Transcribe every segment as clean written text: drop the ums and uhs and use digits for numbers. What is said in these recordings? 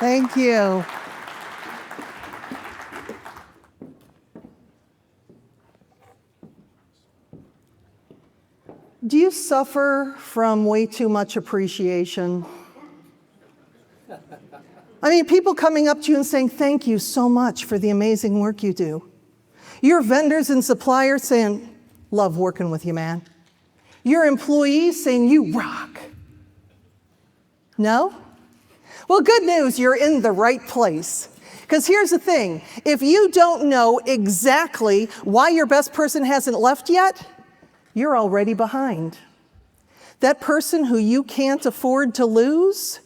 Thank you. Do you suffer from way too much appreciation? I mean, people coming up to you and saying, thank you so much for the amazing work you do. Your vendors and suppliers saying, love working with you, man. Your employees saying, you rock. No? Well, good news, you're in the right place. Because here's the thing, if you don't know exactly why your best person hasn't left yet, you're already behind. That person who you can't afford to lose,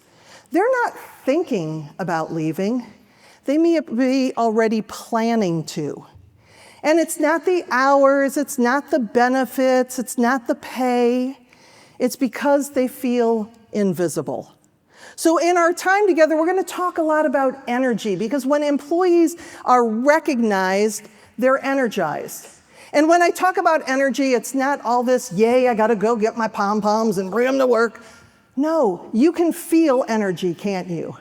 they're not thinking about leaving. They may be already planning to. And it's not the hours, it's not the benefits, it's not the pay. It's because they feel invisible. So in our time together, we're going to talk a lot about energy, because when employees are recognized, they're energized. And when I talk about energy, it's not all this, yay, I got to go get my pom-poms and bring them to work. No, you can feel energy, can't you?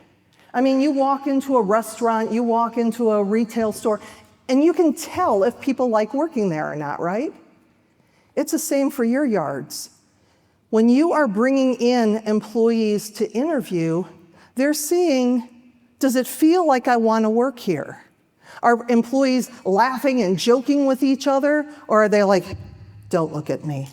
I mean, you walk into a restaurant, you walk into a retail store, and you can tell if people like working there or not, right? It's the same for your yards. When you are bringing in employees to interview, they're seeing, does it feel like I want to work here? Are employees laughing and joking with each other, or are they like, don't look at me?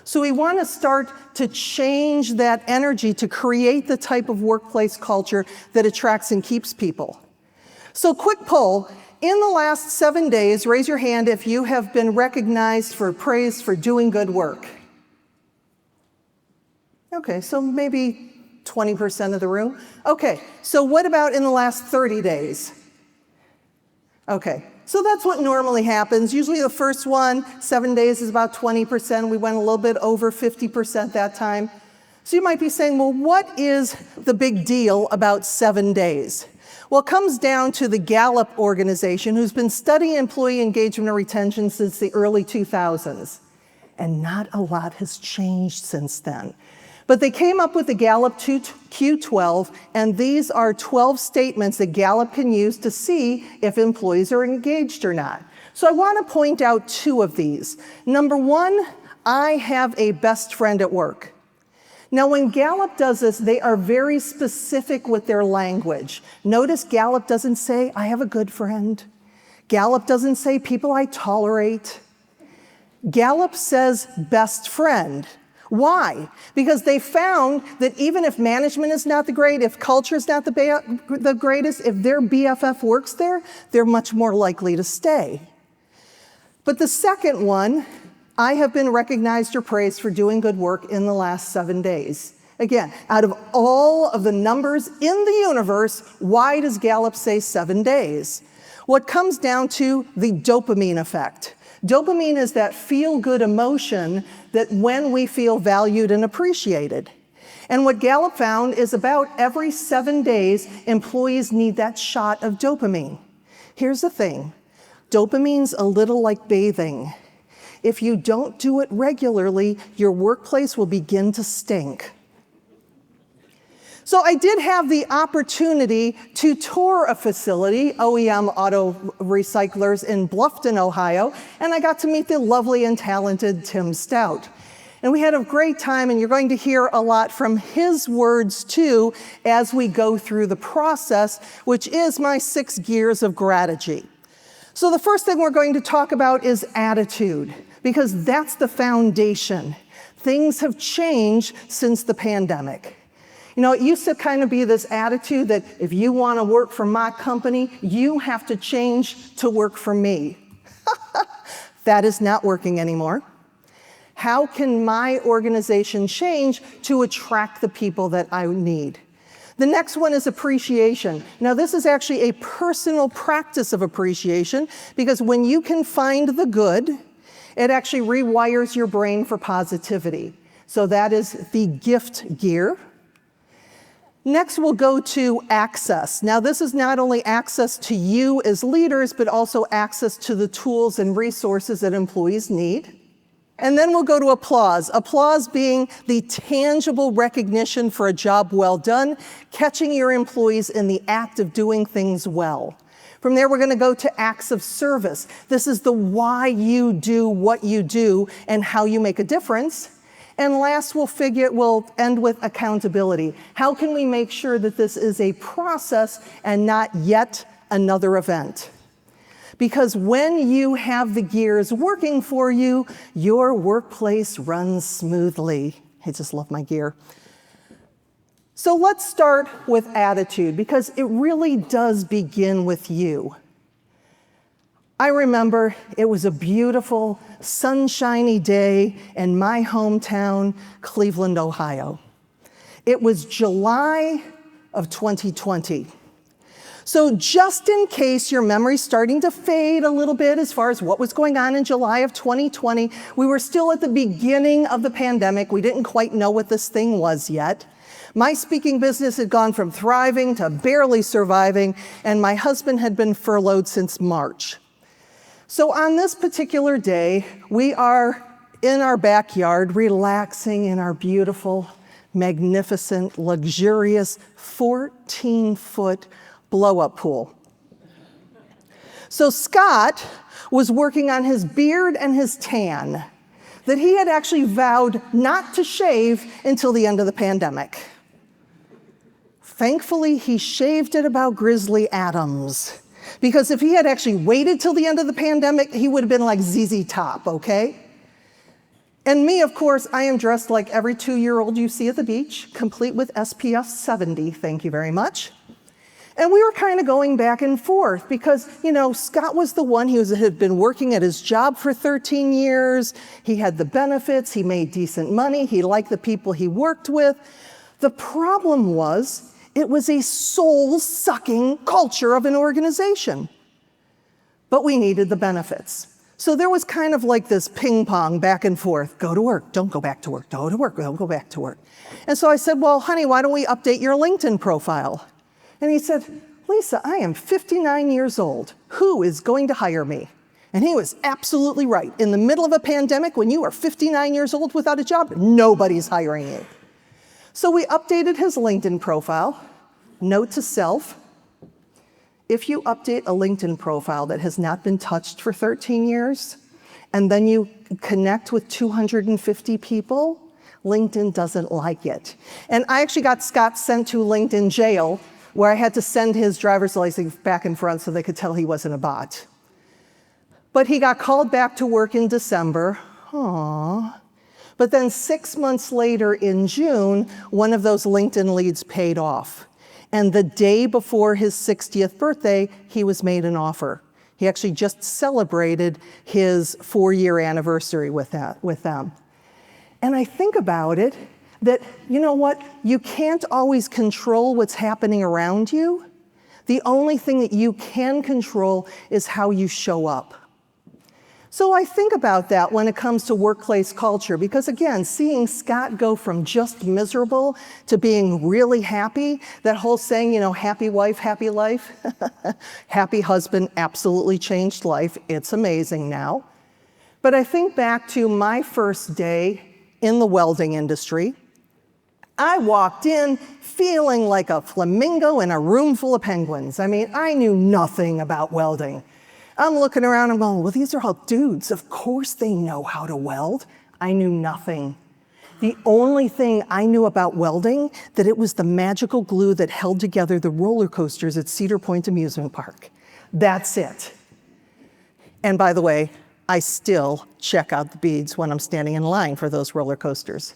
So we want to start to change that energy to create the type of workplace culture that attracts and keeps people. So quick poll, in the last 7 days, raise your hand if you have been recognized for praise for doing good work. Okay, so maybe 20% of the room. Okay, so what about in the last 30 days? Okay, so that's what normally happens. Usually the first 7 days is about 20%. We went a little bit over 50% that time. So you might be saying, well, what is the big deal about 7 days? Well, it comes down to the Gallup organization, who's been studying employee engagement and retention since the early 2000s. And not a lot has changed since then. But they came up with the Gallup Q12, and these are 12 statements that Gallup can use to see if employees are engaged or not. So I want to point out 2 of these. Number 1, I have a best friend at work. Now, when Gallup does this, they are very specific with their language. Notice Gallup doesn't say, I have a good friend. Gallup doesn't say, people I tolerate. Gallup says, best friend. Why? Because they found that even if management is not the great, if culture is not the greatest, if their BFF works there, they're much more likely to stay. But the second one, I have been recognized or praised for doing good work in the last 7 days. Again, out of all of the numbers in the universe, why does Gallup say 7 days? Well, it comes down to the dopamine effect. Dopamine is that feel-good emotion that when we feel valued and appreciated. And what Gallup found is about every 7 days, employees need that shot of dopamine. Here's the thing, dopamine's a little like bathing. If you don't do it regularly, your workplace will begin to stink. So I did have the opportunity to tour a facility, OEM Auto Recyclers in Bluffton, Ohio, and I got to meet the lovely and talented Tim Stout. And we had a great time, and you're going to hear a lot from his words too as we go through the process, which is my 6 gears of gratitude. So the first thing we're going to talk about is attitude, because that's the foundation. Things have changed since the pandemic. You know, it used to kind of be this attitude that if you want to work for my company, you have to change to work for me. That is not working anymore. How can my organization change to attract the people that I need? The next one is appreciation. Now, this is actually a personal practice of appreciation, because when you can find the good It actually rewires your brain for positivity. So that is the gift gear. Next, we'll go to access. Now, this is not only access to you as leaders, but also access to the tools and resources that employees need. And then we'll go to applause. Applause being the tangible recognition for a job well done, catching your employees in the act of doing things well. From there, we're going to go to acts of service. This is the why you do what you do and how you make a difference. And last, we'll end with accountability. How can we make sure that this is a process and not yet another event? Because when you have the gears working for you, your workplace runs smoothly. I just love my gear. So let's start with attitude, because it really does begin with you. I remember it was a beautiful, sunshiny day in my hometown, Cleveland, Ohio. It was July of 2020. So just in case your memory's starting to fade a little bit as far as what was going on in July of 2020, we were still at the beginning of the pandemic. We didn't quite know what this thing was yet. My speaking business had gone from thriving to barely surviving, and my husband had been furloughed since March. So on this particular day, we are in our backyard, relaxing in our beautiful, magnificent, luxurious 14-foot blow-up pool. So Scott was working on his beard and his tan that he had actually vowed not to shave until the end of the pandemic. Thankfully, he shaved at about Grizzly Adams, because if he had actually waited till the end of the pandemic, he would have been like ZZ Top, okay? And me, of course, I am dressed like every 2-year-old you see at the beach, complete with SPF 70, thank you very much. And we were kind of going back and forth because, Scott was the one, had been working at his job for 13 years. He had the benefits, he made decent money, he liked the people he worked with. The problem was, it was a soul-sucking culture of an organization. But we needed the benefits. So there was kind of like this ping pong back and forth. Go to work, don't go back to work, go to work, don't go back to work. And so I said, well, honey, why don't we update your LinkedIn profile? And he said, Lisa, I am 59 years old. Who is going to hire me? And he was absolutely right. In the middle of a pandemic, when you are 59 years old without a job, nobody's hiring you. So we updated his LinkedIn profile. Note to self, if you update a LinkedIn profile that has not been touched for 13 years, and then you connect with 250 people, LinkedIn doesn't like it. And I actually got Scott sent to LinkedIn jail, where I had to send his driver's license back and front so they could tell he wasn't a bot. But he got called back to work in December. Aww. But then 6 months later in June, one of those LinkedIn leads paid off. And the day before his 60th birthday, he was made an offer. He actually just celebrated his 4-year anniversary with them. And I think about it, that, you know what, you can't always control what's happening around you. The only thing that you can control is how you show up. So I think about that when it comes to workplace culture, because again, seeing Scott go from just miserable to being really happy, that whole saying, happy wife, happy life, happy husband absolutely changed life. It's amazing now. But I think back to my first day in the welding industry. I walked in feeling like a flamingo in a room full of penguins. I knew nothing about welding. I'm looking around, I'm going, well, these are all dudes. Of course they know how to weld. I knew nothing. The only thing I knew about welding, that it was the magical glue that held together the roller coasters at Cedar Point Amusement Park. That's it. And by the way, I still check out the beads when I'm standing in line for those roller coasters.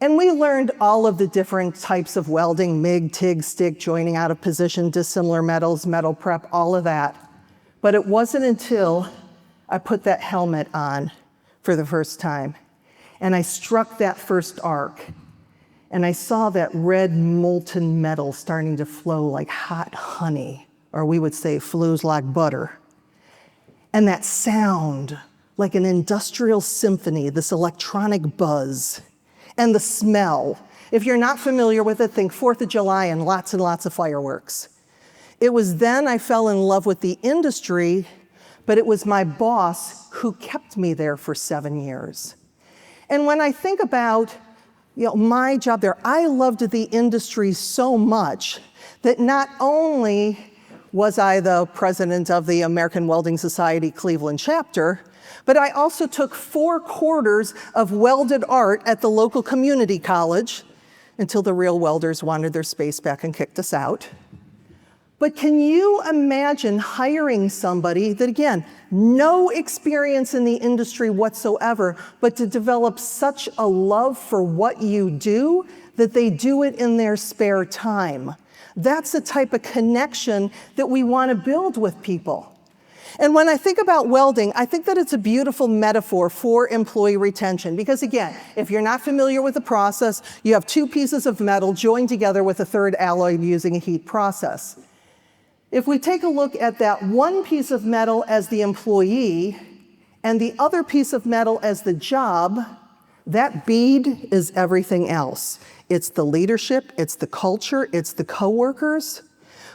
And we learned all of the different types of welding, MIG, TIG, stick, joining out of position, dissimilar metals, metal prep, all of that. But it wasn't until I put that helmet on for the first time, and I struck that first arc, and I saw that red molten metal starting to flow like hot honey, or we would say flows like butter. And that sound like an industrial symphony, this electronic buzz, and the smell. If you're not familiar with it, think 4th of July and lots of fireworks. It was then I fell in love with the industry, but it was my boss who kept me there for 7 years. And when I think about my job there, I loved the industry so much that not only was I the president of the American Welding Society Cleveland chapter, but I also took 4 quarters of welded art at the local community college until the real welders wanted their space back and kicked us out. But can you imagine hiring somebody that, again, no experience in the industry whatsoever, but to develop such a love for what you do that they do it in their spare time? That's the type of connection that we want to build with people. And when I think about welding, I think that it's a beautiful metaphor for employee retention. Because again, if you're not familiar with the process, you have 2 pieces of metal joined together with a 3rd alloy using a heat process. If we take a look at that one piece of metal as the employee and the other piece of metal as the job, that bead is everything else. It's the leadership, it's the culture, it's the coworkers.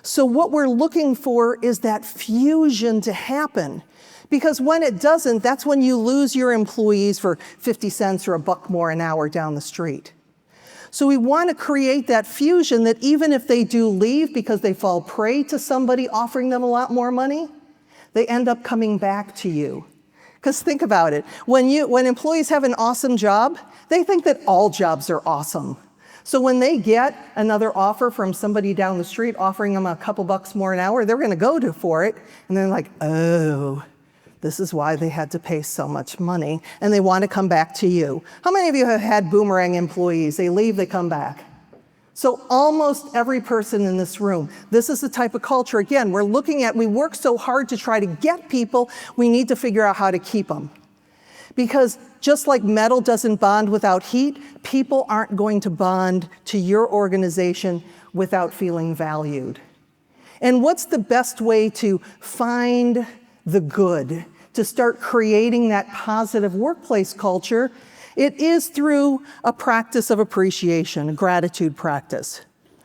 So what we're looking for is that fusion to happen. Because when it doesn't, that's when you lose your employees for 50 cents or $1 more an hour down the street. So we want to create that fusion that even if they do leave because they fall prey to somebody offering them a lot more money, they end up coming back to you. Because think about it, when employees have an awesome job, they think that all jobs are awesome. So when they get another offer from somebody down the street offering them a couple bucks more an hour, they're going to go for it. And they're like, oh, this is why they had to pay so much money. And they want to come back to you. How many of you have had boomerang employees? They leave, they come back. So almost every person in this room, this is the type of culture, again, we work so hard to try to get people, we need to figure out how to keep them. Because just like metal doesn't bond without heat, people aren't going to bond to your organization without feeling valued. And what's the best way to find the good, to start creating that positive workplace culture? It is through a practice of appreciation, a gratitude practice.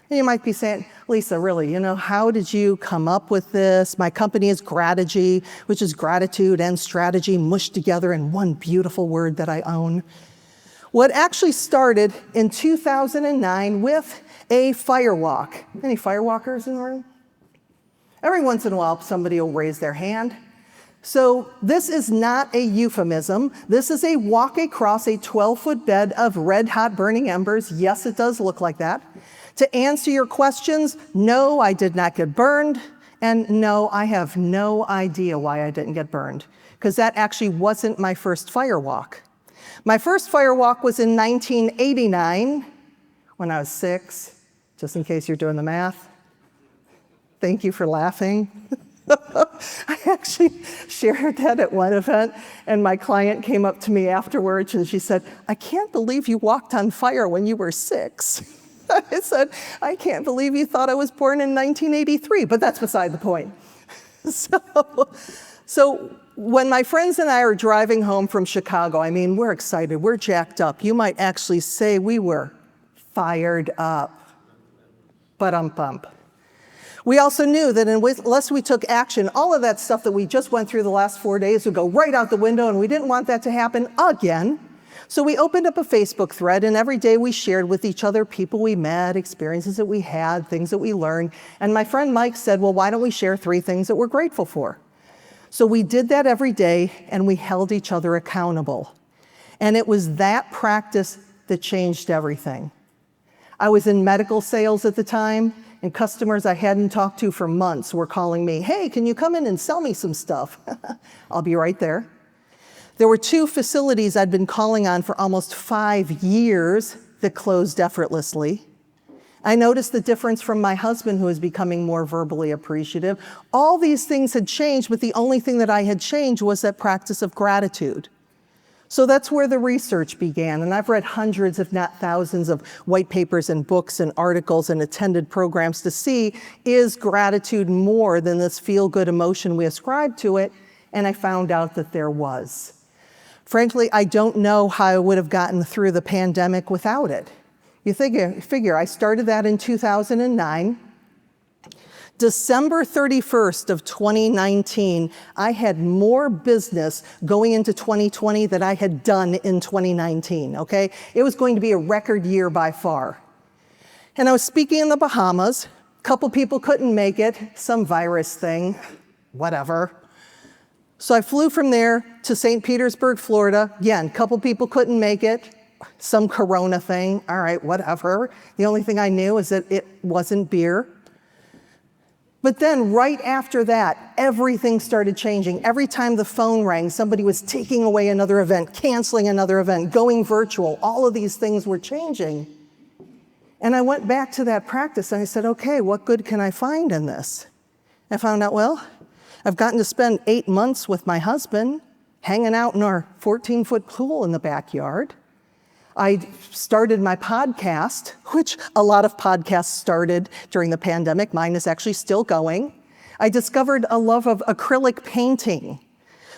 And you might be saying, Lisa, really, how did you come up with this? My company is Gratigy, which is gratitude and strategy mushed together in one beautiful word that I own. Well, it actually started in 2009 with a firewalk. Any firewalkers in the room? Every once in a while, somebody will raise their hand. So this is not a euphemism. This is a walk across a 12-foot bed of red hot burning embers. Yes, it does look like that. To answer your questions, no, I did not get burned. And no, I have no idea why I didn't get burned, because that actually wasn't my first firewalk. My first firewalk was in 1989 when I was 6, just in case you're doing the math. Thank you for laughing. I actually shared that at one event, and my client came up to me afterwards and she said, I can't believe you walked on fire when you were 6. I said, I can't believe you thought I was born in 1983, but that's beside the point. So when my friends and I are driving home from Chicago, we're excited, we're jacked up. You might actually say we were fired up. Ba-dum-bump. We also knew that unless we took action, all of that stuff that we just went through the last 4 days would go right out the window, and we didn't want that to happen again. So we opened up a Facebook thread, and every day we shared with each other people we met, experiences that we had, things that we learned. And my friend Mike said, well, why don't we share 3 things that we're grateful for? So we did that every day, and we held each other accountable. And it was that practice that changed everything. I was in medical sales at the time, and customers I hadn't talked to for months were calling me, hey, can you come in and sell me some stuff? I'll be right there. There were 2 facilities I'd been calling on for almost 5 years that closed effortlessly. I noticed the difference from my husband, who was becoming more verbally appreciative. All these things had changed, but the only thing that I had changed was that practice of gratitude. So that's where the research began, and I've read hundreds, if not thousands, of white papers and books and articles and attended programs to see, is gratitude more than this feel-good emotion we ascribe to it? And I found out that there was. Frankly, I don't know how I would have gotten through the pandemic without it. You figure I started that in 2009. December 31st of 2019, I had more business going into 2020 than I had done in 2019, okay? It was going to be a record year by far. And I was speaking in the Bahamas. A couple people couldn't make it, some virus thing, whatever. So I flew from there to St. Petersburg, Florida. Again, a couple people couldn't make it, some corona thing, all right, whatever. The only thing I knew is that it wasn't beer. But then right after that, everything started changing. Every time the phone rang, somebody was taking away another event, canceling another event, going virtual. All of these things were changing. And I went back to that practice and I said, okay, what good can I find in this? I found out, well, I've gotten to spend 8 months with my husband, hanging out in our 14-foot pool in the backyard. I started my podcast, which a lot of podcasts started during the pandemic. Mine is actually still going. I discovered a love of acrylic painting.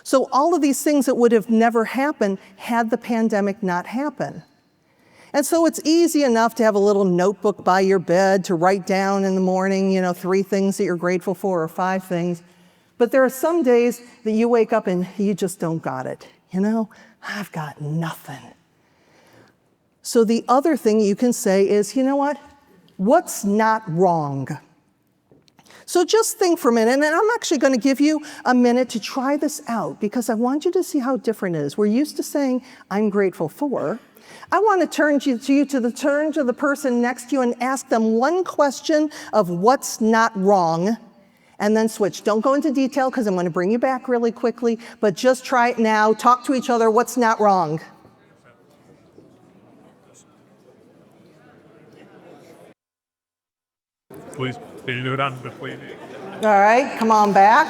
So all of these things that would have never happened had the pandemic not happened. And so it's easy enough to have a little notebook by your bed to write down in the morning, 3 things that you're grateful for or 5 things. But there are some days that you wake up and you just don't got it. I've got nothing. So the other thing you can say is, you know what? What's not wrong? So just think for a minute, and I'm actually going to give you a minute to try this out because I want you to see how different it is. We're used to saying, I'm grateful for. I want to turn to the person next to you and ask them one question of what's not wrong, and then switch. Don't go into detail because I'm going to bring you back really quickly, but just try it now. Talk to each other. What's not wrong? Please, please. All right, come on back.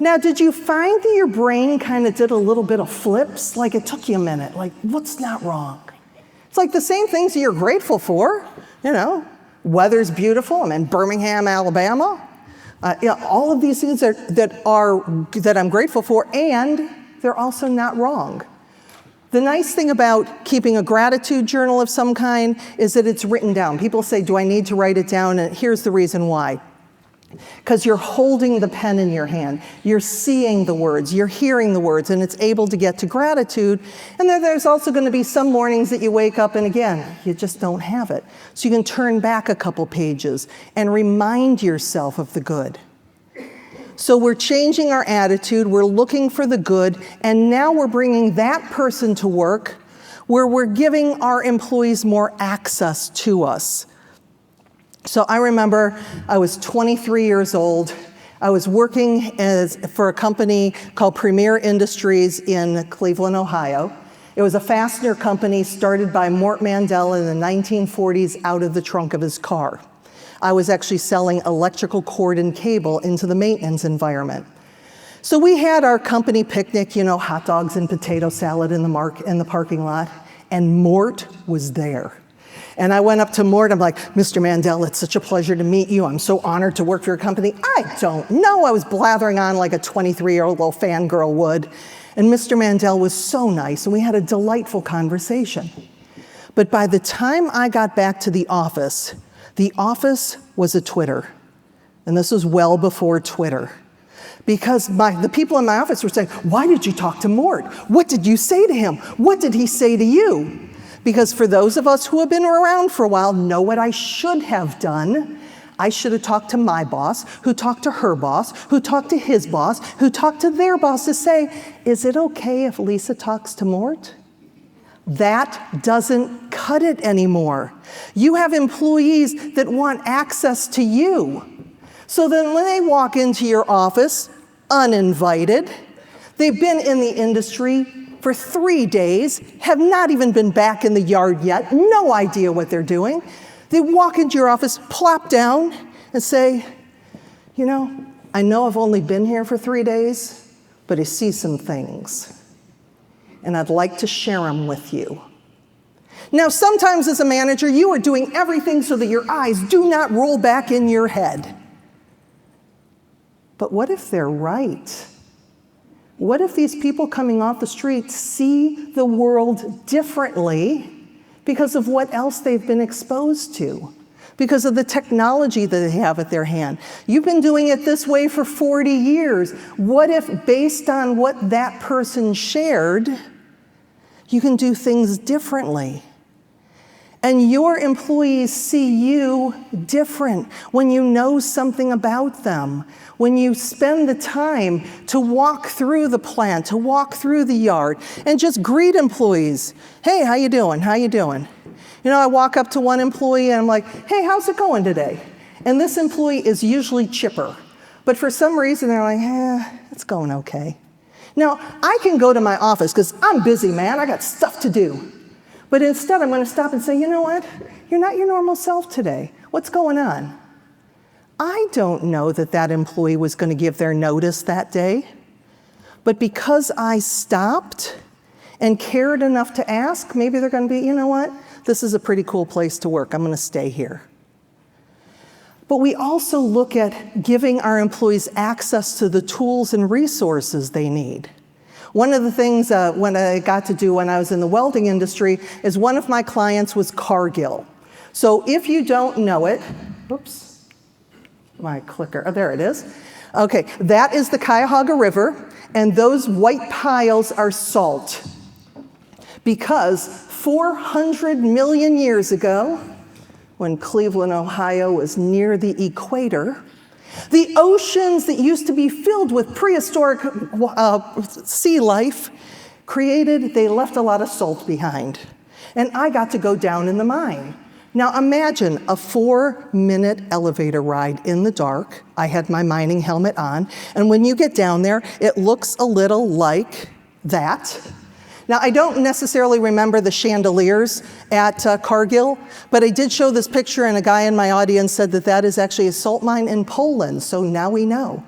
Now, did you find that your brain kind of did a little bit of flips? Like it took you a minute, like what's not wrong? It's like the same things that you're grateful for, weather's beautiful. I'm in Birmingham, Alabama. All of these things that I'm grateful for, and they're also not wrong. The nice thing about keeping a gratitude journal of some kind is that it's written down. People say, do I need to write it down? And here's the reason why. Because you're holding the pen in your hand. You're seeing the words. You're hearing the words. And it's able to get to gratitude. And then there's also going to be some mornings that you wake up and again, you just don't have it. So you can turn back a couple pages and remind yourself of the good. So we're changing our attitude, we're looking for the good, and now we're bringing that person to work where we're giving our employees more access to us. So I remember I was 23 years old. I was working for a company called Premier Industries in Cleveland, Ohio. It was a fastener company started by Mort Mandel in the 1940s out of the trunk of his car. I was actually selling electrical cord and cable into the maintenance environment. So we had our company picnic, hot dogs and potato salad in the parking lot, and Mort was there. And I went up to Mort, I'm like, Mr. Mandel, it's such a pleasure to meet you. I'm so honored to work for your company. I don't know. I was blathering on like a 23-year-old little fangirl would. And Mr. Mandel was so nice, and we had a delightful conversation. But by the time I got back to the office was a Twitter. And this was well before Twitter. Because the people in my office were saying, why did you talk to Mort? What did you say to him? What did he say to you? Because for those of us who have been around for a while know what I should have done. I should have talked to my boss, who talked to her boss, who talked to his boss, who talked to their boss to say, is it okay if Lisa talks to Mort? That doesn't cut it anymore. You have employees that want access to you. So then when they walk into your office, uninvited, they've been in the industry for 3 days, have not even been back in the yard yet, no idea what they're doing. They walk into your office, plop down, and say, I know I've only been here for 3 days, but I see some things. And I'd like to share them with you. Now, sometimes as a manager, you are doing everything so that your eyes do not roll back in your head. But what if they're right? What if these people coming off the street see the world differently because of what else they've been exposed to? Because of the technology that they have at their hand. You've been doing it this way for 40 years. What if, based on what that person shared, you can do things differently? And your employees see you different when you know something about them, when you spend the time to walk through the plant, to walk through the yard, and just greet employees. Hey, how you doing? How you doing? You know, I walk up to one employee and I'm like, hey, how's it going today? And this employee is usually chipper. But for some reason, they're like, it's going okay. Now, I can go to my office because I'm busy, man. I got stuff to do. But instead, I'm going to stop and say, you know what? You're not your normal self today. What's going on? I don't know that that employee was going to give their notice that day. But because I stopped and cared enough to ask, maybe they're going to be, you know what? This is a pretty cool place to work. I'm going to stay here. But we also look at giving our employees access to the tools and resources they need. One of the things when I got to do when I was in the welding industry is one of my clients was Cargill. So if you don't know it, oops, my clicker, oh, there it is. Okay, that is the Cuyahoga River, and those white piles are salt. Because 400 million years ago, when Cleveland, Ohio was near the equator, the oceans that used to be filled with prehistoric sea life they left a lot of salt behind. And I got to go down in the mine. Now imagine a 4-minute elevator ride in the dark. I had my mining helmet on. And when you get down there, it looks a little like that. Now, I don't necessarily remember the chandeliers at Cargill, but I did show this picture, and a guy in my audience said that that is actually a salt mine in Poland, so now we know.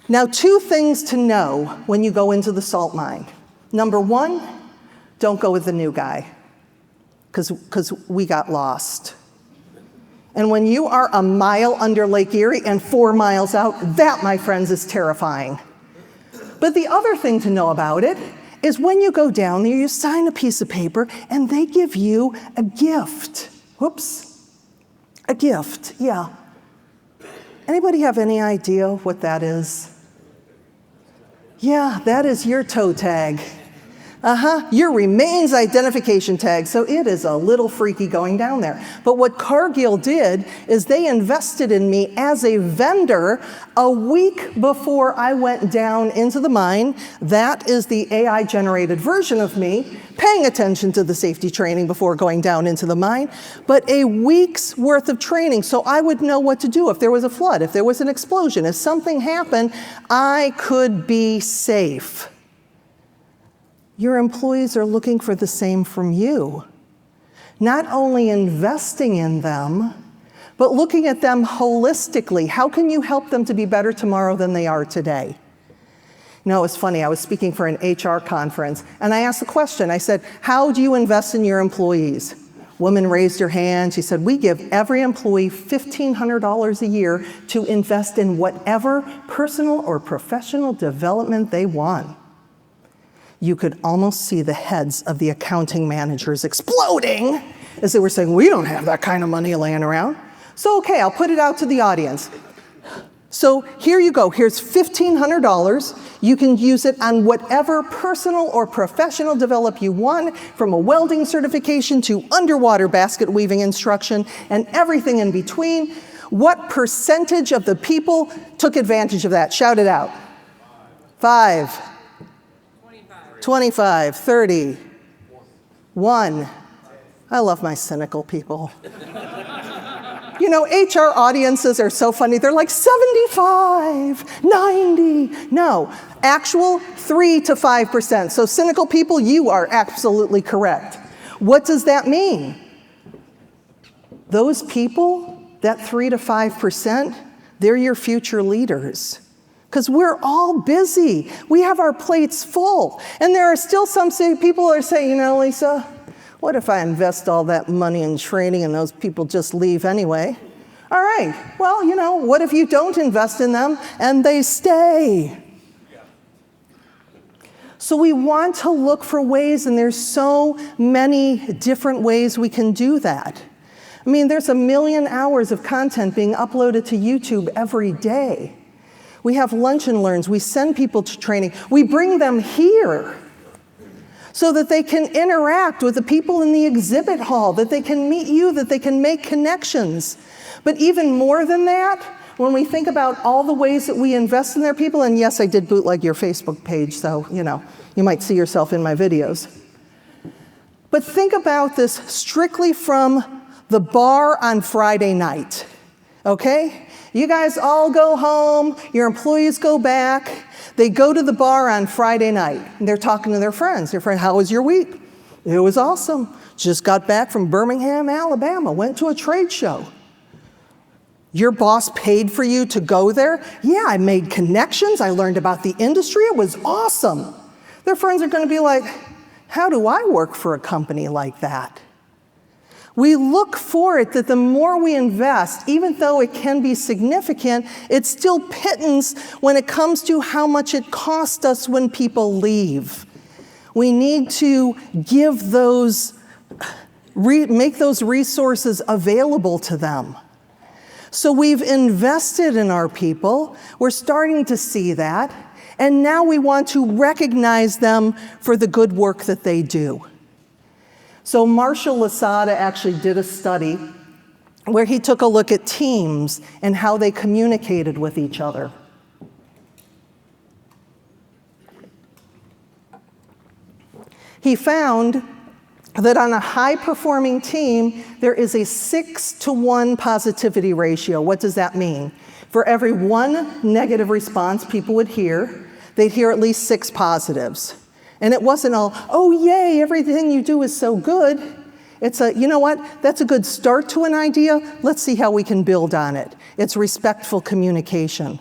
Now, 2 things to know when you go into the salt mine. Number 1, don't go with the new guy, because we got lost. And when you are a mile under Lake Erie and 4 miles out, that, my friends, is terrifying. But the other thing to know about it is when you go down there, you sign a piece of paper and they give you a gift. Whoops. A gift, yeah. Anybody have any idea what that is? Yeah, that is your toe tag. Your remains identification tag. So it is a little freaky going down there. But what Cargill did is they invested in me as a vendor a week before I went down into the mine. That is the AI-generated version of me paying attention to the safety training before going down into the mine. But a week's worth of training so I would know what to do if there was a flood, if there was an explosion, if something happened, I could be safe. Your employees are looking for the same from you. Not only investing in them, but looking at them holistically. How can you help them to be better tomorrow than they are today? You know, it was funny, I was speaking for an HR conference, and I asked a question. I said, how do you invest in your employees? Woman raised her hand. She said, we give every employee $1,500 a year to invest in whatever personal or professional development they want. You could almost see the heads of the accounting managers exploding as they were saying, we don't have that kind of money laying around. So, okay, I'll put it out to the audience. So here you go. Here's $1,500. You can use it on whatever personal or professional develop you want, from a welding certification to underwater basket weaving instruction and everything in between. What percentage of the people took advantage of that? Shout it out. 5. 25, 30, 1. I love my cynical people. You know, HR audiences are so funny. They're like 75, 90. No, actual 3 to 5%. So cynical people, you are absolutely correct. What does that mean? Those people, that 3 to 5%, they're your future leaders. Because we're all busy. We have our plates full. And there are still some people who are saying, you know, Lisa, what if I invest all that money in training and those people just leave anyway? All right, well, you know, what if you don't invest in them and they stay? So we want to look for ways, and there's so many different ways we can do that. I mean, there's 1 million hours of content being uploaded to YouTube every day. We have lunch and learns. We send people to training. We bring them here so that they can interact with the people in the exhibit hall, that they can meet you, that they can make connections. But even more than that, when we think about all the ways that we invest in their people, and yes, I did bootleg your Facebook page, so you might see yourself in my videos. But think about this strictly from the bar on Friday night, okay? You guys all go home, your employees go back, they go to the bar on Friday night, and they're talking to their friends. How was your week? It was awesome. Just got back from Birmingham, Alabama, went to a trade show. Your boss paid for you to go there? Yeah, I made connections, I learned about the industry, it was awesome. Their friends are gonna be like, how do I work for a company like that? We look for it that the more we invest, even though it can be significant, it's still pittance when it comes to how much it costs us when people leave. We need to give those, make those resources available to them. So we've invested in our people, we're starting to see that, and now we want to recognize them for the good work that they do. So Marshall Lasada actually did a study where he took a look at teams and how they communicated with each other. He found that on a high-performing team, there is a 6-to-1 positivity ratio. What does that mean? For every 1 negative response people would hear, they'd hear at least 6 positives. And it wasn't all, oh yay, everything you do is so good. It's you know what, that's a good start to an idea, let's see how we can build on it. It's respectful communication.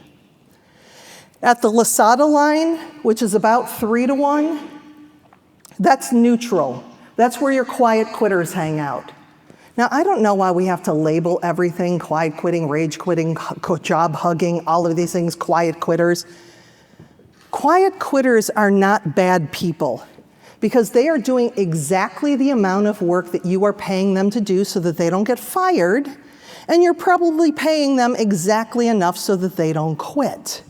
At the Lasada line, which is about 3-to-1, that's neutral. That's where your quiet quitters hang out. Now, I don't know why we have to label everything, quiet quitting, rage quitting, job hugging, all of these things, quiet quitters. Quiet quitters are not bad people because they are doing exactly the amount of work that you are paying them to do so that they don't get fired, and you're probably paying them exactly enough so that they don't quit.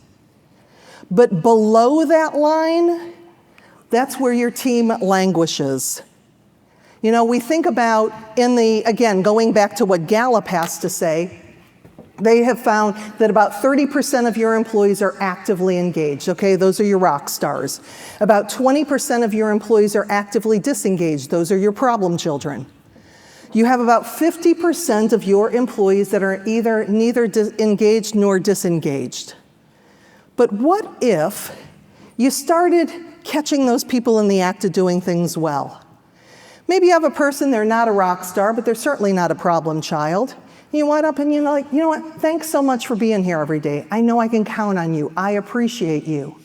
But below that line, that's where your team languishes. We think about again, going back to what Gallup has to say, they have found that about 30% of your employees are actively engaged, okay? Those are your rock stars. About 20% of your employees are actively disengaged. Those are your problem children. You have about 50% of your employees that are neither engaged nor disengaged. But what if you started catching those people in the act of doing things well? Maybe you have a person, they're not a rock star, but they're certainly not a problem child. You went up and you're like, you know what, thanks so much for being here every day. I know I can count on you. I appreciate you.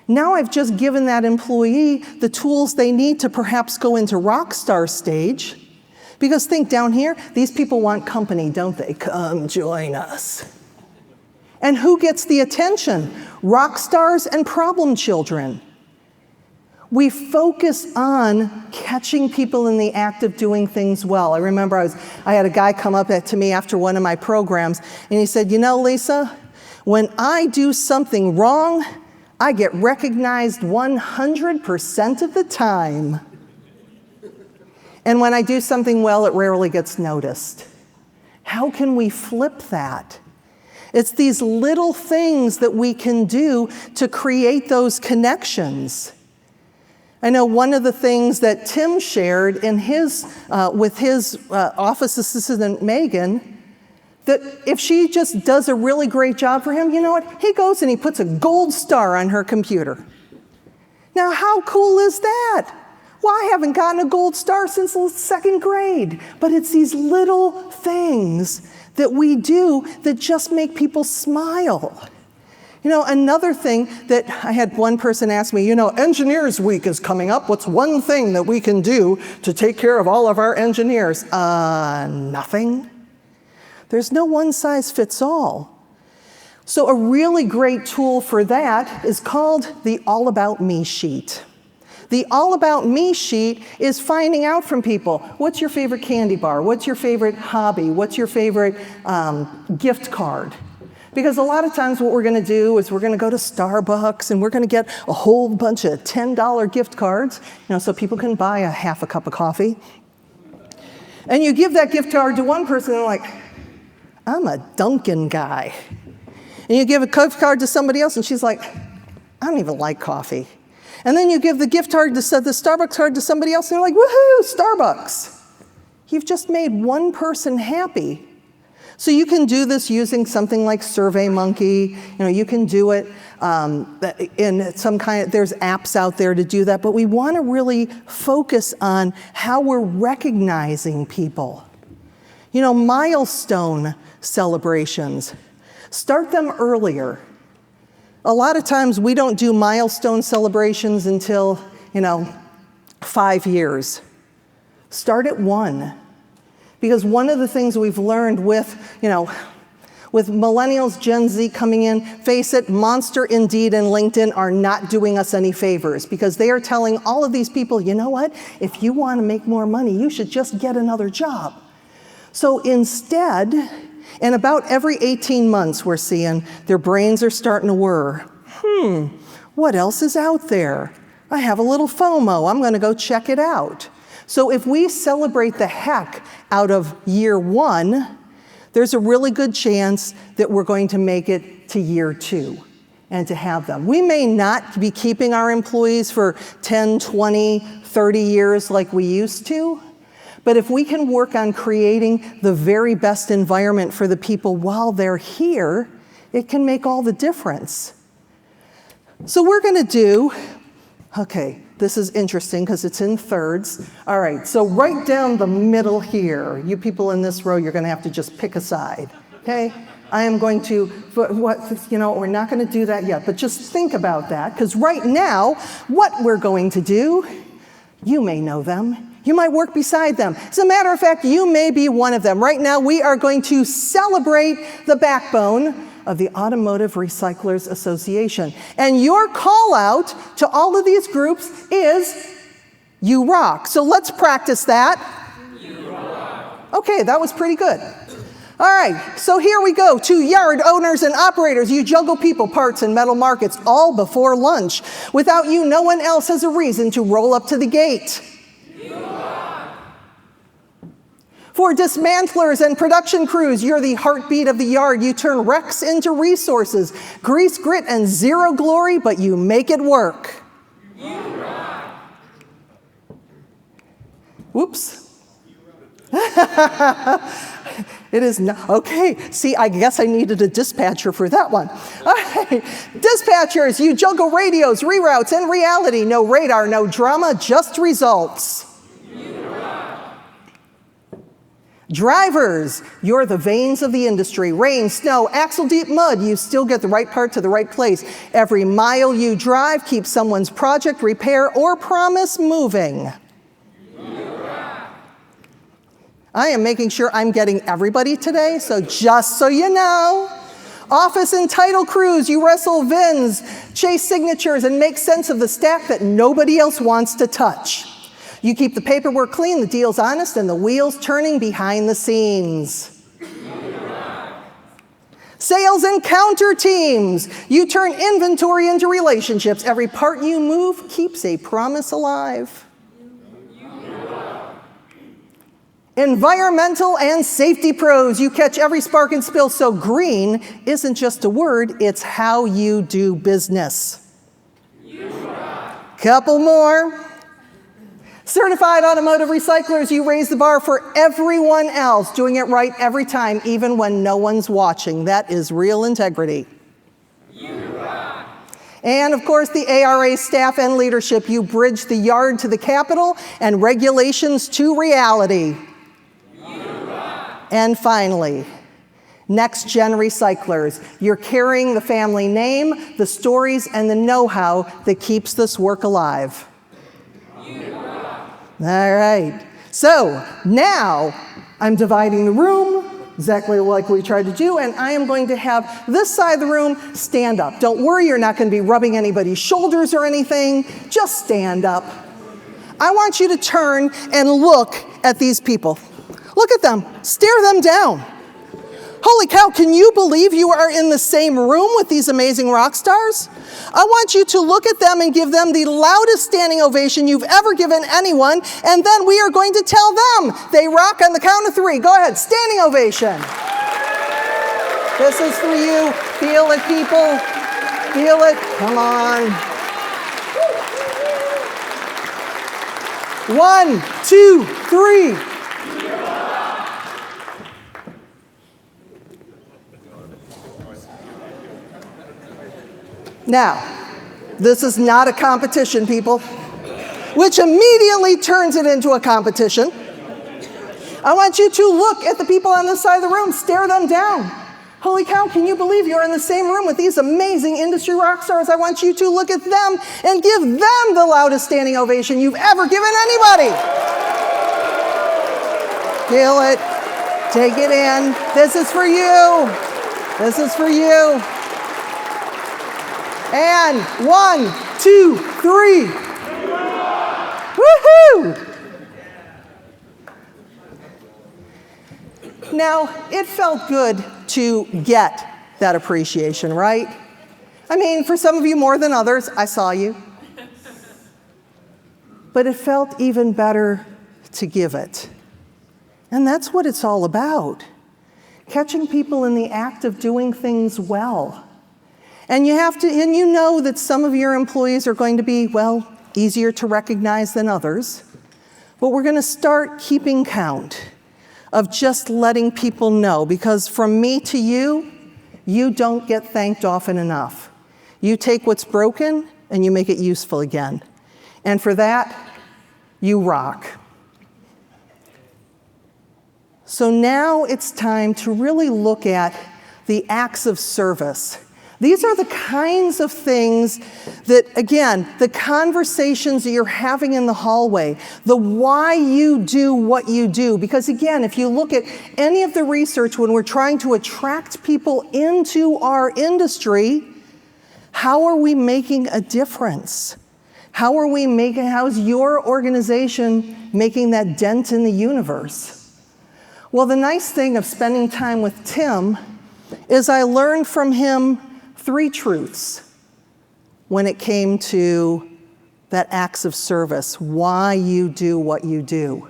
Now I've just given that employee the tools they need to perhaps go into rock star stage. Because think down here, these people want company, don't they? Come join us. And who gets the attention? Rock stars and problem children. We focus on catching people in the act of doing things well. I remember I had a guy come up to me after one of my programs, and he said, Lisa, when I do something wrong, I get recognized 100% of the time. And when I do something well, it rarely gets noticed. How can we flip that? It's these little things that we can do to create those connections. I know one of the things that Tim shared in with his office assistant, Megan, that if she just does a really great job for him, you know what? He goes and he puts a gold star on her computer. Now, how cool is that? Well, I haven't gotten a gold star since the 2nd grade. But it's these little things that we do that just make people smile. Another thing that I had one person ask me, Engineers Week is coming up. What's one thing that we can do to take care of all of our engineers? Nothing. There's no one size fits all. So a really great tool for that is called the All About Me sheet. The All About Me sheet is finding out from people, what's your favorite candy bar? What's your favorite hobby? What's your favorite gift card? Because a lot of times what we're going to do is we're going to go to Starbucks and we're going to get a whole bunch of $10 gift cards, so people can buy a half a cup of coffee. And you give that gift card to one person and they're like, I'm a Dunkin' guy. And you give a gift card to somebody else and she's like, I don't even like coffee. And then you give the gift card, the Starbucks card to somebody else and they're like, woohoo, Starbucks. You've just made one person happy. So you can do this using something like SurveyMonkey. You can do it in some kind of, there's apps out there to do that, but we want to really focus on how we're recognizing people. Milestone celebrations. Start them earlier. A lot of times we don't do milestone celebrations until, 5 years. Start at 1. Because one of the things we've learned with millennials, Gen Z coming in, face it, Monster, Indeed, and LinkedIn are not doing us any favors because they are telling all of these people, you know what? If you want to make more money, you should just get another job. So instead, and about every 18 months, we're seeing their brains are starting to whir. What else is out there? I have a little FOMO. I'm going to go check it out. So if we celebrate the heck out of year 1, there's a really good chance that we're going to make it to year 2 and to have them. We may not be keeping our employees for 10, 20, 30 years like we used to, but if we can work on creating the very best environment for the people while they're here, it can make all the difference. So we're going to do, okay, this is interesting because it's in thirds. All right, so right down the middle here, you people in this row, you're going to have to just pick a side, okay? I am going to, we're not going to do that yet, but just think about that, because right now, what we're going to do, you may know them. You might work beside them. As a matter of fact, you may be one of them. Right now, we are going to celebrate the backbone of the Automotive Recyclers Association. And your call out to all of these groups is, you rock. So let's practice that. You rock. Okay, that was pretty good. All right, so here we go. To yard owners and operators, you juggle people, parts, and metal markets all before lunch. Without you, no one else has a reason to roll up to the gate. For dismantlers and production crews, you're the heartbeat of the yard. You turn wrecks into resources, grease, grit, and zero glory, but you make it work. You rock. Whoops. It is not, okay, see, I guess I needed a dispatcher for that one. All right, dispatchers, you juggle radios, reroutes, and reality. No radar, no drama, just results. Drivers, you're the veins of the industry. Rain, snow, axle-deep mud, you still get the right part to the right place. Every mile you drive keeps someone's project, repair, or promise moving. I am making sure I'm getting everybody today, so just so you know. Office and title crews, you wrestle VINs, chase signatures, and make sense of the stack that nobody else wants to touch. You keep the paperwork clean, the deals honest, and the wheels turning behind the scenes. Sales and counter teams. You turn inventory into relationships. Every part you move keeps a promise alive. Environmental and safety pros. You catch every spark and spill, so green isn't just a word, it's how you do business. Couple more. Certified automotive recyclers, you raise the bar for everyone else, doing it right every time, even when no one's watching. That is real integrity. And of course, the ARA staff and leadership, you bridge the yard to the Capitol and regulations to reality. And finally, next-gen recyclers, you're carrying the family name, the stories, and the know-how that keeps this work alive. All right, so now I'm dividing the room exactly like we tried to do, and I am going to have this side of the room stand up. Don't worry, you're not going to be rubbing anybody's shoulders or anything. Just stand up. I want you to turn and look at these people. Look at them. Stare them down. Holy cow, can you believe you are in the same room with these amazing rock stars? I want you to look at them and give them the loudest standing ovation you've ever given anyone, and then we are going to tell them they rock on the count of 3. Go ahead, standing ovation. This is for you. Feel it, people. Feel it. Come on. 1, 2, 3. Now, this is not a competition, people, which immediately turns it into a competition. I want you to look at the people on this side of the room, stare them down. Holy cow, can you believe you're in the same room with these amazing industry rock stars? I want you to look at them and give them the loudest standing ovation you've ever given anybody. Feel it. Take it in. This is for you. This is for you. And 1, 2, 3. Woohoo! Now, it felt good to get that appreciation, right? I mean, for some of you more than others, I saw you. But it felt even better to give it. And that's what it's all about. Catching people in the act of doing things well. And you know that some of your employees are going to be, well, easier to recognize than others. But we're going to start keeping count of just letting people know, because from me to you, you don't get thanked often enough. You take what's broken and you make it useful again. And for that, you rock. So now it's time to really look at the acts of service. These are the kinds of things that, again, the conversations that you're having in the hallway, the why you do what you do. Because again, if you look at any of the research when we're trying to attract people into our industry, how are we making a difference? How's your organization making that dent in the universe? Well, the nice thing of spending time with Tim is I learned from him 3 truths when it came to that acts of service, why you do what you do.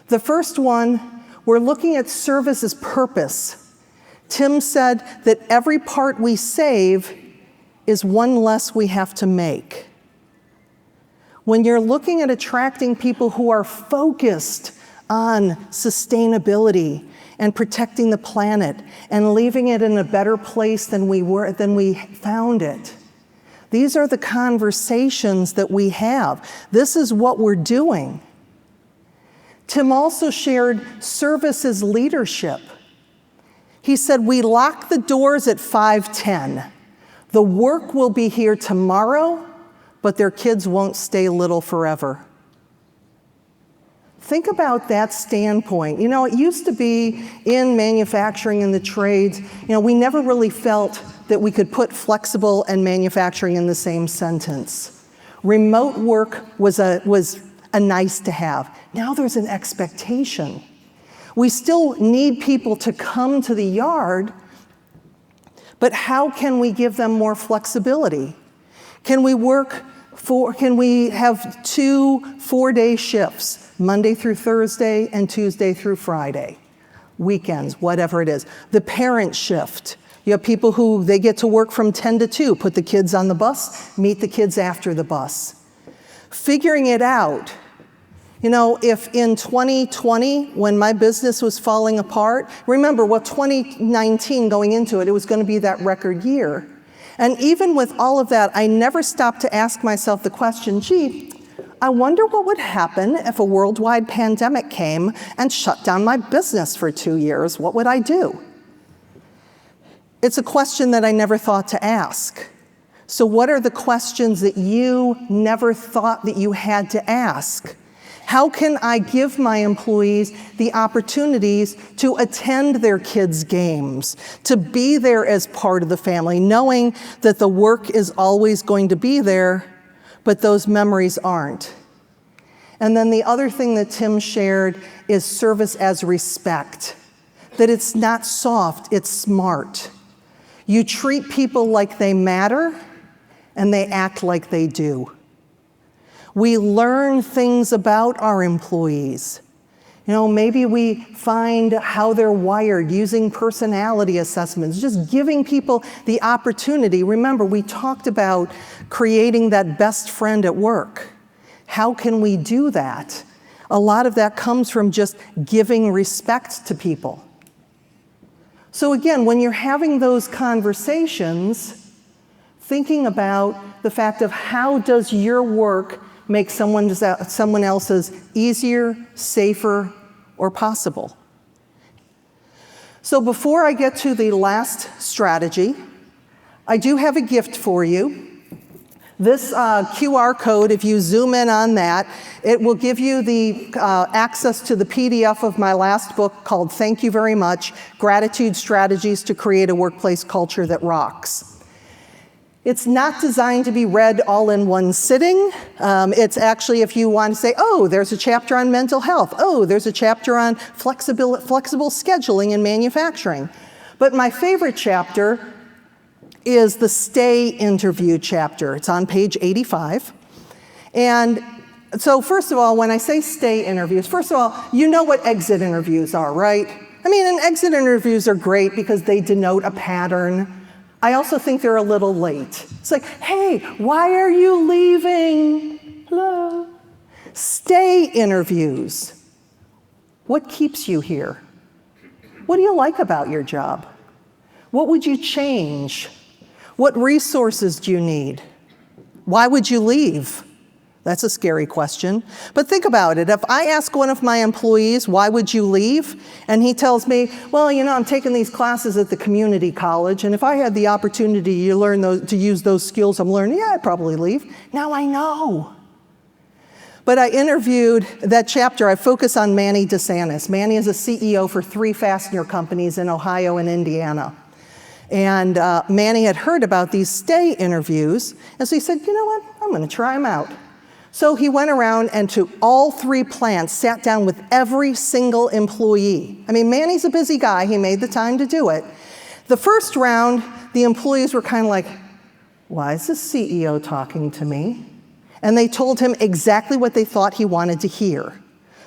The first one, we're looking at service as purpose. Tim said that every part we save is one less we have to make. When you're looking at attracting people who are focused on sustainability and protecting the planet and leaving it in a better place than we found it. These are the conversations that we have. This is what we're doing. Tim also shared service as leadership. He said, we lock the doors at 5:10. The work will be here tomorrow, but their kids won't stay little forever. Think about that standpoint. You know, it used to be in manufacturing and the trades, we never really felt that we could put flexible and manufacturing in the same sentence. Remote work was a nice to have. Now there's an expectation. We still need people to come to the yard, but how can we give them more flexibility? Can we have 2 4-day shifts? Monday through Thursday and Tuesday through Friday, weekends, whatever it is. The parent shift. You have people who they get to work from 10 to 2, put the kids on the bus, meet the kids after the bus. Figuring it out. If in 2020, when my business was falling apart, remember, 2019 going into it, it was going to be that record year. And even with all of that, I never stopped to ask myself the question, I wonder what would happen if a worldwide pandemic came and shut down my business for 2 years. What would I do? It's a question that I never thought to ask. So what are the questions that you never thought that you had to ask? How can I give my employees the opportunities to attend their kids' games, to be there as part of the family, knowing that the work is always going to be there, but those memories aren't? And then the other thing that Tim shared is service as respect, that it's not soft, it's smart. You treat people like they matter, and they act like they do. We learn things about our employees. Maybe we find how they're wired using personality assessments, just giving people the opportunity. Remember, we talked about creating that best friend at work. How can we do that? A lot of that comes from just giving respect to people. So again, when you're having those conversations, thinking about the fact of how does your work make someone else's easier, safer, or possible. So before I get to the last strategy, I do have a gift for you. This QR code, if you zoom in on that, it will give you the access to the PDF of my last book called Thank You Very Much, Gratitude Strategies to Create a Workplace Culture That Rocks. It's not designed to be read all in one sitting. It's actually, if you want to say, oh, there's a chapter on mental health. Oh, there's a chapter on flexible scheduling in manufacturing. But my favorite chapter is the stay interview chapter. It's on page 85. And so first of all, when I say stay interviews, first of all, you know what exit interviews are, right? And exit interviews are great because they denote a pattern. I also think they're a little late. It's like, hey, why are you leaving? Hello. Stay interviews. What keeps you here? What do you like about your job? What would you change? What resources do you need? Why would you leave? That's a scary question. But think about it. If I ask one of my employees, why would you leave? And he tells me, well, I'm taking these classes at the community college, and if I had the opportunity to use those skills I'm learning, yeah, I'd probably leave. Now I know. But I interviewed that chapter. I focus on Manny DeSantis. Manny is a CEO for 3 fastener companies in Ohio and Indiana. And Manny had heard about these stay interviews, and so he said, you know what, I'm going to try them out. So he went around and to all 3 plants, sat down with every single employee. Manny's a busy guy. He made the time to do it. The first round, the employees were kind of like, why is the CEO talking to me? And they told him exactly what they thought he wanted to hear.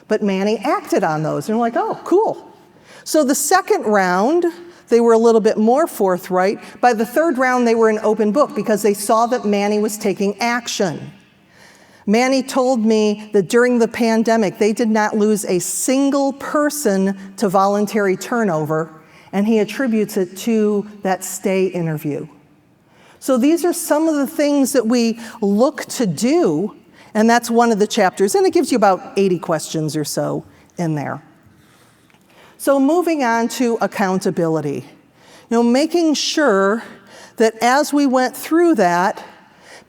But Manny acted on those, and they're like, oh, cool. So the second round, they were a little bit more forthright. By the third round, they were an open book because they saw that Manny was taking action. Manny told me that during the pandemic, they did not lose a single person to voluntary turnover, and he attributes it to that stay interview. So these are some of the things that we look to do, and that's one of the chapters, and it gives you about 80 questions or so in there. So moving on to accountability. Making sure that as we went through that,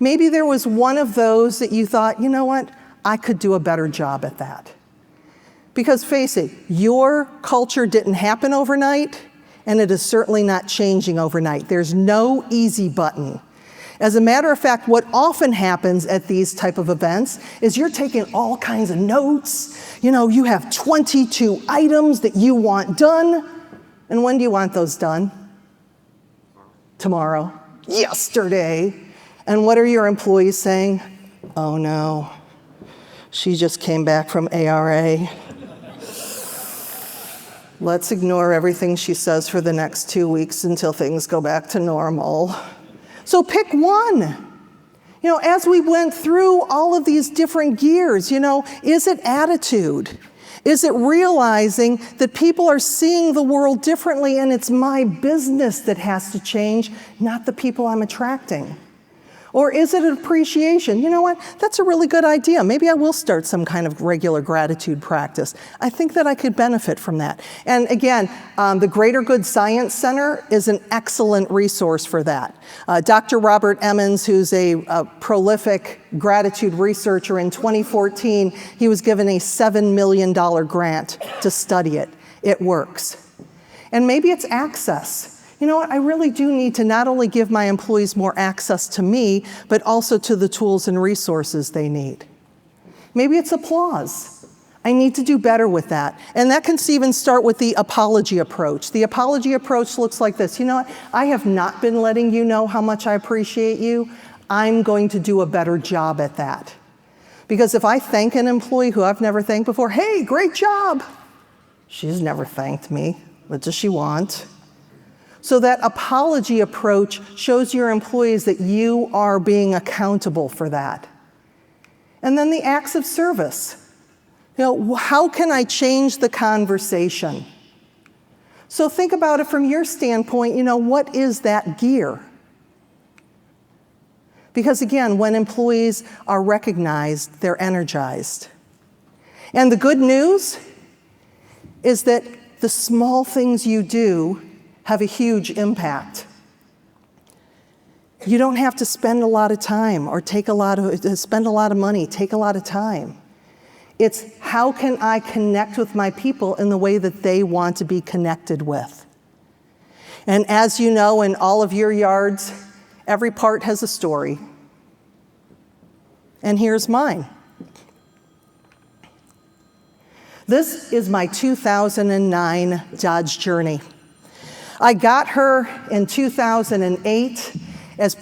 maybe there was one of those that you thought, you know what, I could do a better job at that. Because face it, your culture didn't happen overnight, and it is certainly not changing overnight. There's no easy button. As a matter of fact, what often happens at these type of events is you're taking all kinds of notes. You have 22 items that you want done. And when do you want those done? Tomorrow. Yesterday. And what are your employees saying? Oh no, she just came back from ARA. Let's ignore everything she says for the next 2 weeks until things go back to normal. So pick one. As we went through all of these different gears, is it attitude? Is it realizing that people are seeing the world differently and it's my business that has to change, not the people I'm attracting? Or is it an appreciation? You know what? That's a really good idea. Maybe I will start some kind of regular gratitude practice. I think that I could benefit from that. And again, the Greater Good Science Center is an excellent resource for that. Dr. Robert Emmons, who's a prolific gratitude researcher, in 2014, he was given a $7 million grant to study it. It works. And maybe it's access. You know what, I really do need to not only give my employees more access to me, but also to the tools and resources they need. Maybe it's applause. I need to do better with that. And that can even start with the apology approach. The apology approach looks like this. You know what, I have not been letting you know how much I appreciate you. I'm going to do a better job at that. Because if I thank an employee who I've never thanked before, hey, great job. She's never thanked me. What does she want? So that apology approach shows your employees that you are being accountable for that. And then the acts of service. You know, how can I change the conversation? So think about it from your standpoint, you know, what is that gear? Because again, when employees are recognized, they're energized. And the good news is that the small things you do have a huge impact. You don't have to spend a lot of time or spend a lot of money, take a lot of time. It's how can I connect with my people in the way that they want to be connected with. And as you know, in all of your yards, every part has a story. And here's mine. This is my 2009 Dodge Journey. I got her in 2008 as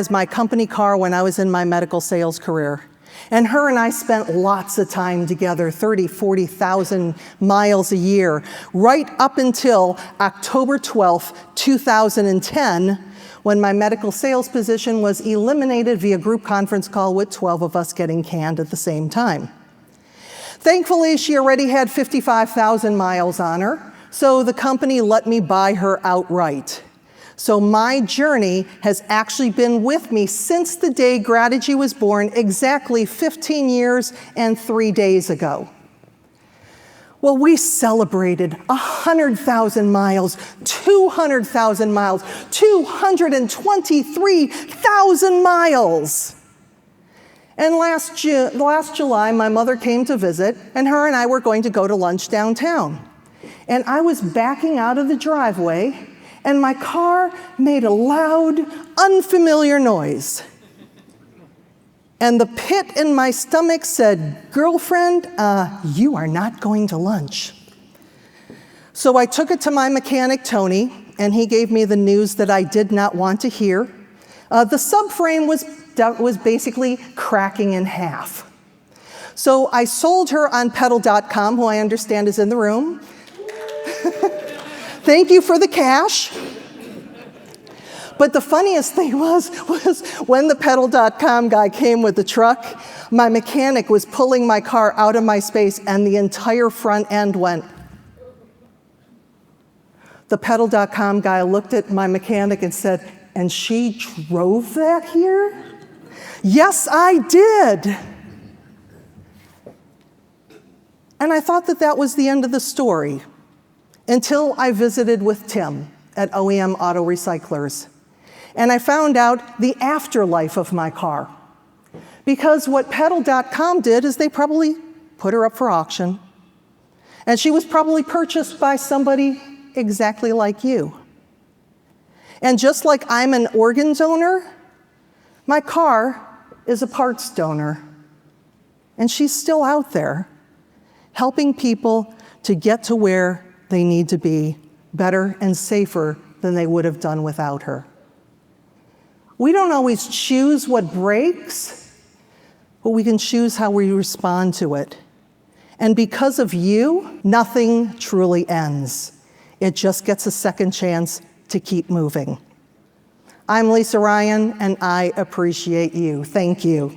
my company car when I was in my medical sales career. And her and I spent lots of time together, 30, 40,000 miles a year, right up until October 12th, 2010, when my medical sales position was eliminated via group conference call with 12 of us getting canned at the same time. Thankfully, she already had 55,000 miles on her. So the company let me buy her outright. So my journey has actually been with me since the day Grategy was born, exactly 15 years and 3 days ago. Well, we celebrated 100,000 miles, 200,000 miles, 223,000 miles. And last July, my mother came to visit, and her and I were going to go to lunch downtown. And I was backing out of the driveway, and my car made a loud, unfamiliar noise. And the pit in my stomach said, girlfriend, you are not going to lunch. So I took it to my mechanic, Tony, and he gave me the news that I did not want to hear. The subframe was basically cracking in half. So I sold her on pedal.com, who I understand is in the room. Thank you for the cash. But the funniest thing was when the pedal.com guy came with the truck, my mechanic was pulling my car out of my space and the entire front end went. The pedal.com guy looked at my mechanic and said, and she drove that here? Yes, I did. And I thought that that was the end of the story until I visited with Tim at OEM Auto Recyclers. And I found out the afterlife of my car. Because what pedal.com did is they probably put her up for auction. And she was probably purchased by somebody exactly like you. And just like I'm an organ donor, my car is a parts donor. And she's still out there helping people to get to where they need to be better and safer than they would have done without her. We don't always choose what breaks, but we can choose how we respond to it. And because of you, nothing truly ends. It just gets a second chance to keep moving. I'm Lisa Ryan, and I appreciate you. Thank you.